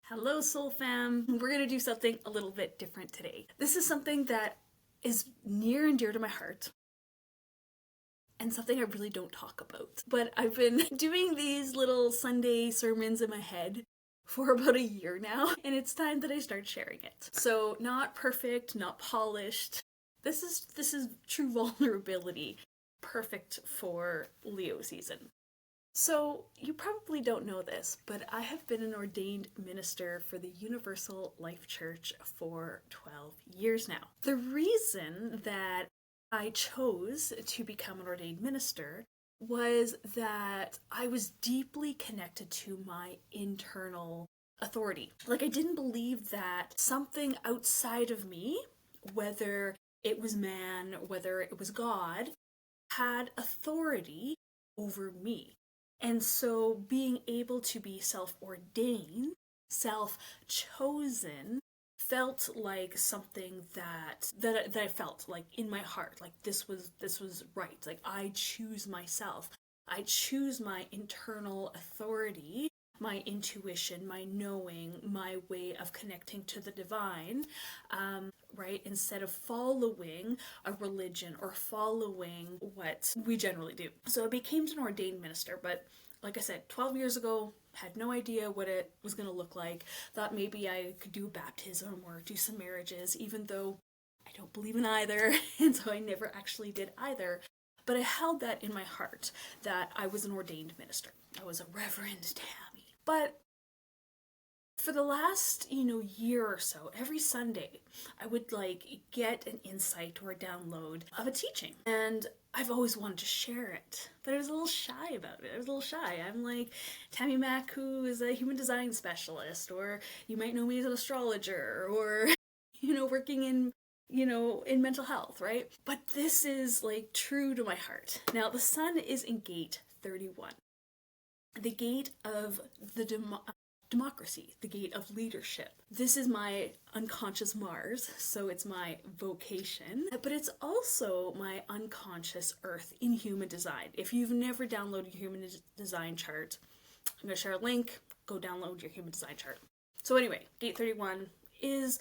Hello, Soul Fam. We're going to do something a little bit different today. This is something that is near and dear to my heart and something I really don't talk about. But I've been doing these little Sunday sermons in my head for about a year now, and it's time that I start sharing it. So, not perfect, not polished. This is true vulnerability, perfect for Leo season. So, you probably don't know this, but I have been an ordained minister for the Universal Life Church for 12 years now. The reason that I chose to become an ordained minister was that I was deeply connected to my internal authority. Like, I didn't believe that something outside of me, whether it was man, whether it was God, had authority over me. And so being able to be self-ordained, self-chosen, felt like something that I felt like in my heart, like this was right. Like I choose myself. I choose my internal authority, my intuition, my knowing, my way of connecting to the divine, right? Instead of following a religion or following what we generally do. So I became an ordained minister, but like I said, 12 years ago, had no idea what it was going to look like. Thought maybe I could do a baptism or do some marriages, even though I don't believe in either, and so I never actually did either. But I held that in my heart, that I was an ordained minister. I was a Reverend Tammy. But for the last, year or so, every Sunday, I would get an insight or a download of a teaching. And I've always wanted to share it, but I was a little shy about it. I was a little shy. I'm like Tammy Mack, who is a human design specialist, or you might know me as an astrologer, or, working in mental health, right? But this is true to my heart. Now, the sun is in gate 31, the gate of the democracy, the gate of leadership. This is my unconscious Mars, so it's my vocation, but it's also my unconscious Earth in human design. If you've never downloaded your human design chart, I'm going to share a link. Go download your human design chart. So anyway, gate 31 is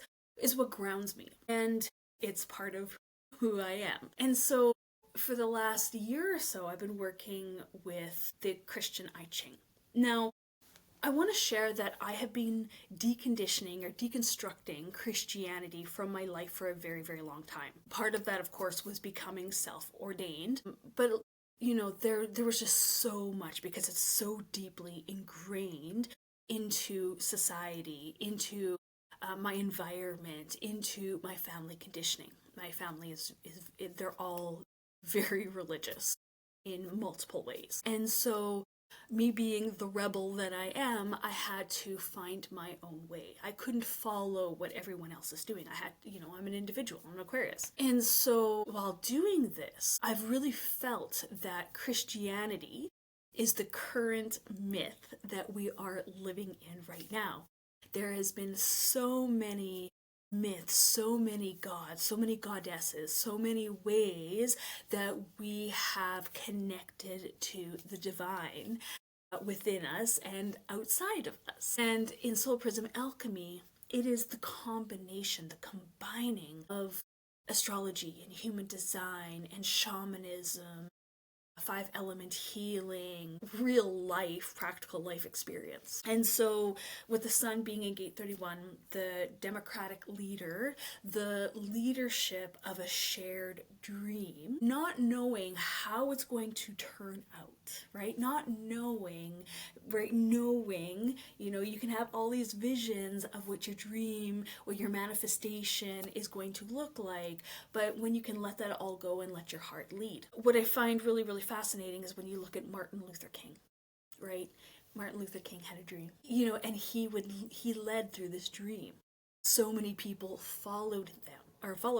what grounds me, and it's part of who I am. And so for the last year or so, I've been working with the Christian I Ching. Now, I want to share that I have been deconditioning or deconstructing Christianity from my life for a very, very long time. Part of that, of course, was becoming self-ordained, but there was just so much because it's so deeply ingrained into society, into my environment, into my family conditioning. My family they're all very religious in multiple ways. And so me being the rebel that I am, I had to find my own way. I couldn't follow what everyone else is doing. I'm an individual, I'm an Aquarius. And so while doing this, I've really felt that Christianity is the current myth that we are living in right now. There has been so many myths, so many gods, so many goddesses, so many ways that we have connected to the divine within us and outside of us. And in Soulprism Alchemy, it is the combination, the combining of astrology and human design and shamanism, 5-element healing, real life, practical life experience. And so with the sun being in gate 31, the democratic leader, the leadership of a shared dream, not knowing how it's going to turn out, right? Not knowing, right? Knowing, you can have all these visions of what your dream, what your manifestation is going to look like, but when you can let that all go and let your heart lead. What I find really, really fascinating is when you look at Martin Luther King, right? Martin Luther King had a dream, and he led through this dream. So many people followed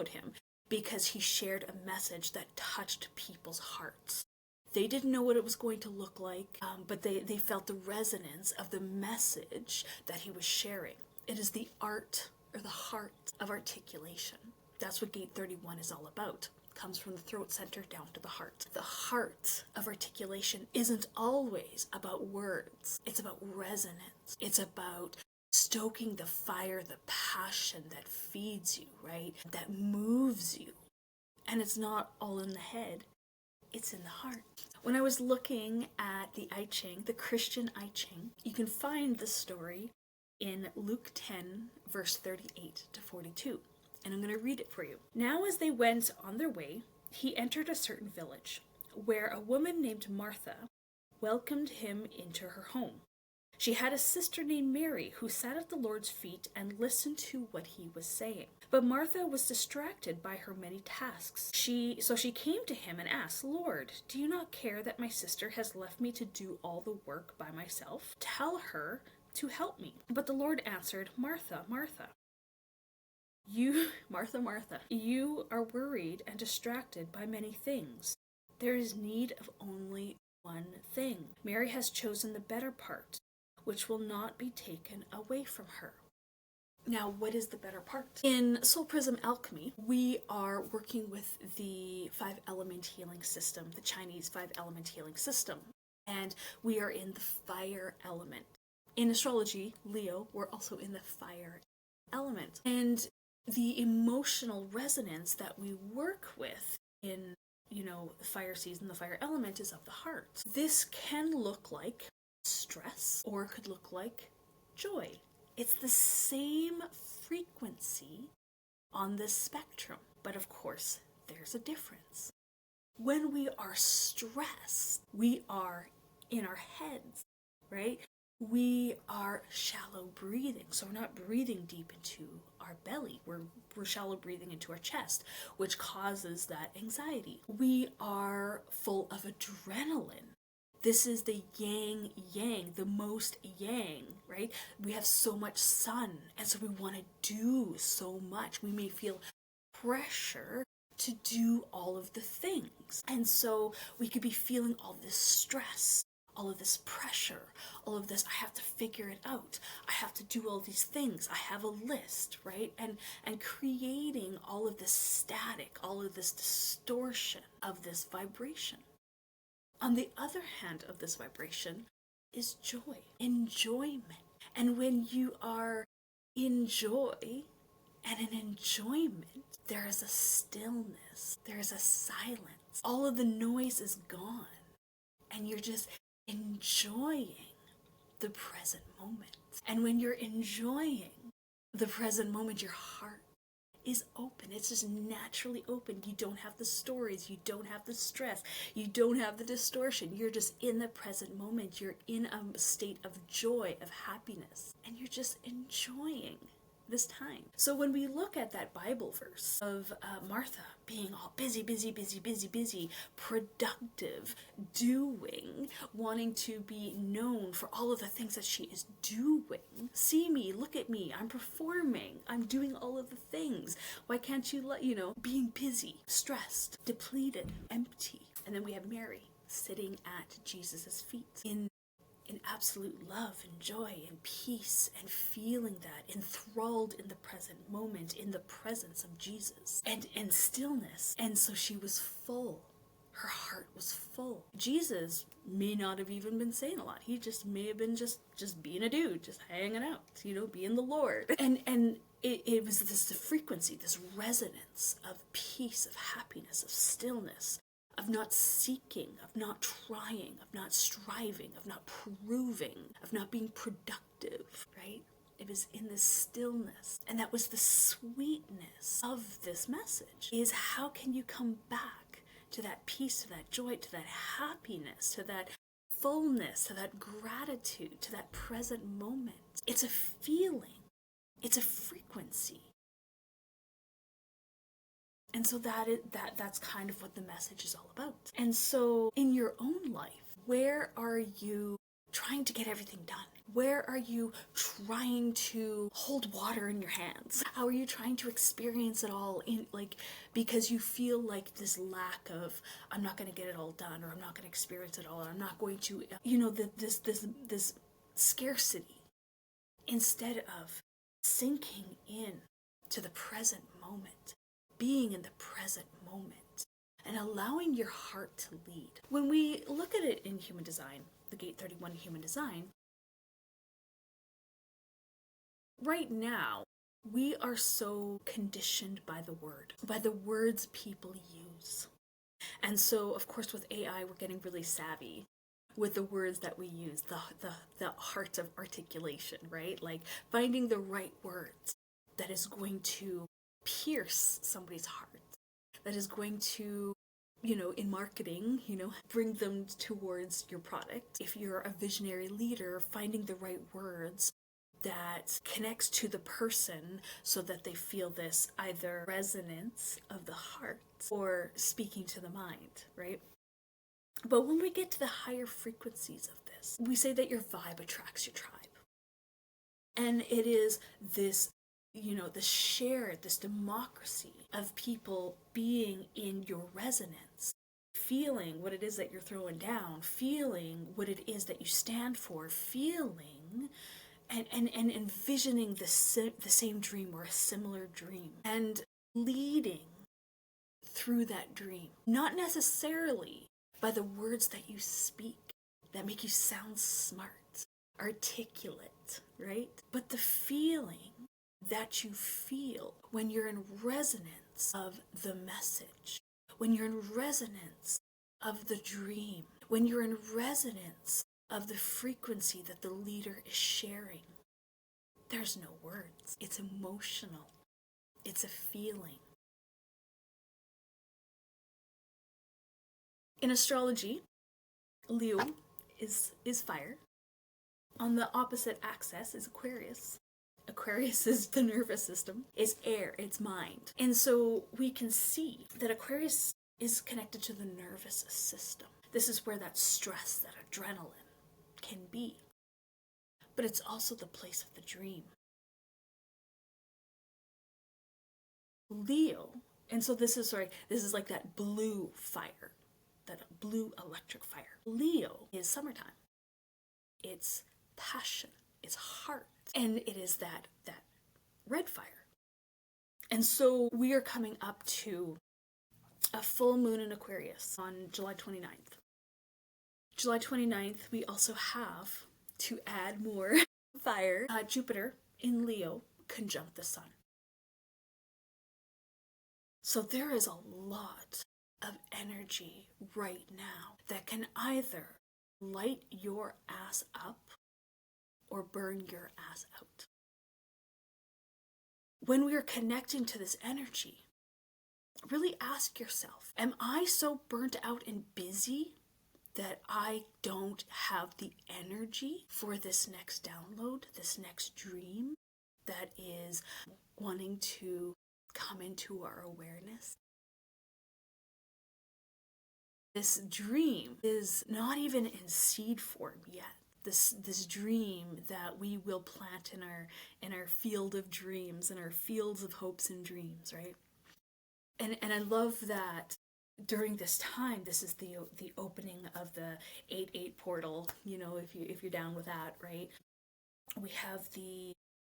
him because he shared a message that touched people's hearts. They didn't know what it was going to look like, but they felt the resonance of the message that he was sharing. It is the art or the heart of articulation. That's what gate 31 is all about. Comes from the throat center down to the heart. The heart of articulation isn't always about words. It's about resonance. It's about stoking the fire, the passion that feeds you, right? That moves you. And it's not all in the head, it's in the heart. When I was looking at the I Ching, the Christian I Ching, you can find the story in Luke 10, verse 38 to 42. And I'm going to read it for you. Now, as they went on their way, he entered a certain village, where a woman named Martha welcomed him into her home. She had a sister named Mary who sat at the Lord's feet and listened to what he was saying. But Martha was distracted by her many tasks. So she came to him and asked, "Lord, do you not care that my sister has left me to do all the work by myself? Tell her to help me." But the Lord answered, "Martha, Martha, Martha, you are worried and distracted by many things. There is need of only one thing. Mary has chosen the better part, which will not be taken away from her." Now, what is the better part? In Soulprism Alchemy, we are working with the 5-element healing system, the Chinese 5-element healing system, and we are in the fire element. In astrology, Leo, we're also in the fire element. And the emotional resonance that we work with in, the fire season, the fire element, is of the heart. This can look like stress, or it could look like joy. It's the same frequency on this spectrum, but of course, there's a difference. When we are stressed, we are in our heads, right? We are shallow breathing, so we're not breathing deep into our belly. We're shallow breathing into our chest, which causes that anxiety. We are full of adrenaline. This is the yang, the most yang, right? We have so much sun, and so we want to do so much. We may feel pressure to do all of the things. And so we could be feeling all this stress, all of this pressure, all of this, I have to figure it out. I have to do all these things. I have a list, right? And creating all of this static, all of this distortion of this vibration. On the other hand of this vibration is joy, enjoyment. And when you are in joy and in enjoyment, there is a stillness, there is a silence. All of the noise is gone, and you're just enjoying the present moment. And when you're enjoying the present moment, your heart is open. It's just naturally open. You don't have the stories, you don't have the stress, you don't have the distortion. You're just in the present moment. You're in a state of joy, of happiness, and you're just enjoying this time. So when we look at that Bible verse of Martha being all busy, productive, doing, wanting to be known for all of the things that she is doing. See me, look at me, I'm performing, I'm doing all of the things. Why can't you being busy, stressed, depleted, empty. And then we have Mary sitting at Jesus' feet in absolute love and joy and peace, and feeling that, enthralled in the present moment, in the presence of Jesus, and in stillness. And so she was full. Her heart was full. Jesus may not have even been saying a lot. He just may have been just being a dude, just hanging out, being the Lord. And it was this frequency, this resonance of peace, of happiness, of stillness, of not seeking, of not trying, of not striving, of not proving, of not being productive, right? It was in this stillness. And that was the sweetness of this message, is how can you come back to that peace, to that joy, to that happiness, to that fullness, to that gratitude, to that present moment. It's a feeling. It's a frequency. And so that's kind of what the message is all about. And so in your own life, where are you trying to get everything done? Where are you trying to hold water in your hands? How are you trying to experience it all because you feel like this lack of, I'm not going to get it all done, or I'm not going to experience it all, or I'm not going to, this scarcity, instead of sinking in to the present moment, being in the present moment, and allowing your heart to lead. When we look at it in human design, the Gate 31 human design, right now, we are so conditioned by the words people use. And so, of course, with AI, we're getting really savvy with the words that we use, the art of articulation, right? Like finding the right words that is going to pierce somebody's heart, that is going to, in marketing, bring them towards your product. If you're a visionary leader, finding the right words that connects to the person so that they feel this either resonance of the heart or speaking to the mind, right? But when we get to the higher frequencies of this, we say that your vibe attracts your tribe. And it is this, this shared, this democracy of people being in your resonance, feeling what it is that you're throwing down, feeling what it is that you stand for, feeling and envisioning the same dream or a similar dream, and leading through that dream. Not necessarily by the words that you speak that make you sound smart, articulate, right? But the feeling that you feel when you're in resonance of the message, when you're in resonance of the dream, when you're in resonance of the frequency that the leader is sharing. There's no words. It's emotional. It's a feeling. In astrology, Leo is fire. On the opposite axis is Aquarius. Aquarius is the nervous system. It's air, it's mind. And so we can see that Aquarius is connected to the nervous system. This is where that stress, that adrenaline can be. But it's also the place of the dream. Leo, and so this is like that blue fire, that blue electric fire. Leo is summertime. It's passion, it's heart, and it is that red fire. And so we are coming up to a full moon in Aquarius on July 29th. July 29th, we also have, to add more fire, Jupiter in Leo conjunct the sun. So there is a lot of energy right now that can either light your ass up or burn your ass out. When we are connecting to this energy, really ask yourself, am I so burnt out and busy that I don't have the energy for this next download, this next dream that is wanting to come into our awareness? This dream is not even in seed form yet. This dream that we will plant in our field of dreams, in our fields of hopes and dreams, right? And I love that during this time, this is the opening of the 8/8 portal, if you're down with that, right? We have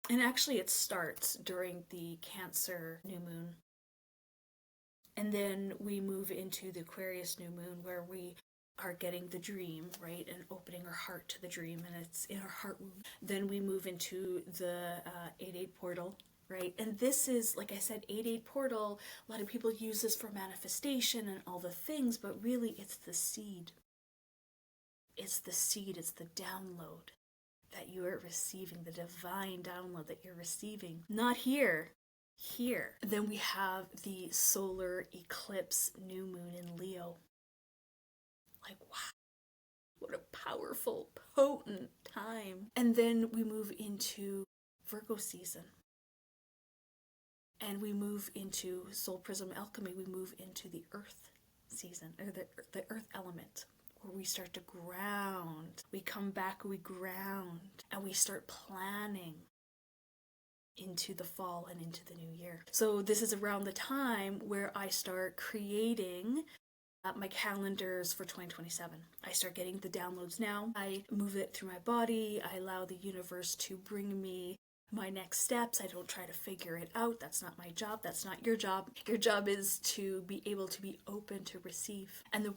and actually it starts during the Cancer new moon. And then we move into the Aquarius new moon where we are getting the dream, right? And opening our heart to the dream, and it's in our heart womb. Then we move into the 8/8 portal, right? And this is, like I said, 8/8 portal. A lot of people use this for manifestation and all the things, but really it's the seed. It's the seed, it's the download that you are receiving, the divine download that you're receiving. Not here. Then we have the solar eclipse new moon in Leo. Like, wow, what a powerful, potent time. And then we move into Virgo season. And we move into Soulprism Alchemy. We move into the earth season, or the earth element, where we start to ground. We come back, we ground, and we start planning into the fall and into the new year. So this is around the time where I start creating my calendars for 2027. I start getting the downloads now. I move it through my body. I allow the universe to bring me my next steps. I don't try to figure it out. That's not my job. That's not your job. Your job is to be able to be open to receive. And the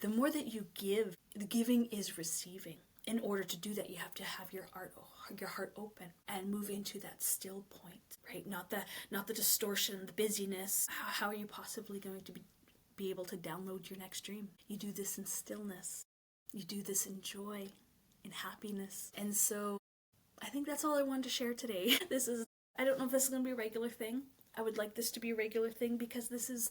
more that you give, the giving is receiving. in order to do that, you have to have your heart open and move into that still point, right? Not the distortion, the busyness. How are you possibly going to be able to download your next dream? You do this in stillness. You do this in joy, in happiness. And so I think that's all I wanted to share today. I don't know if this is going to be a regular thing. I would like this to be a regular thing because this is,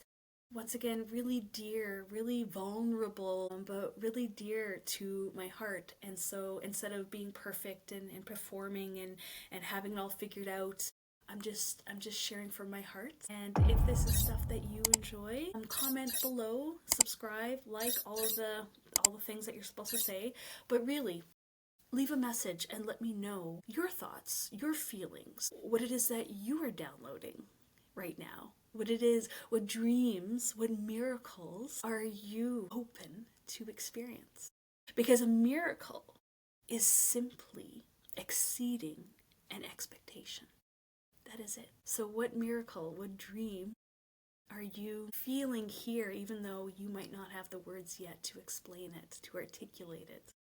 once again, really dear, really vulnerable, but really dear to my heart. And so instead of being perfect and performing and having it all figured out, I'm just sharing from my heart. And if this is stuff that you enjoy, comment below, subscribe, like all the things that you're supposed to say. But really, leave a message and let me know your thoughts, your feelings, what it is that you are downloading right now. What dreams, what miracles are you open to experience? Because a miracle is simply exceeding an expectation. That is it. So what miracle, what dream are you feeling here, even though you might not have the words yet to explain it, to articulate it?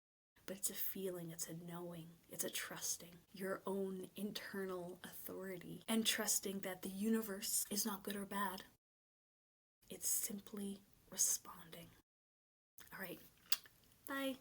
But it's a feeling, it's a knowing, it's a trusting your own internal authority and trusting that the universe is not good or bad. It's simply responding. All right. Bye.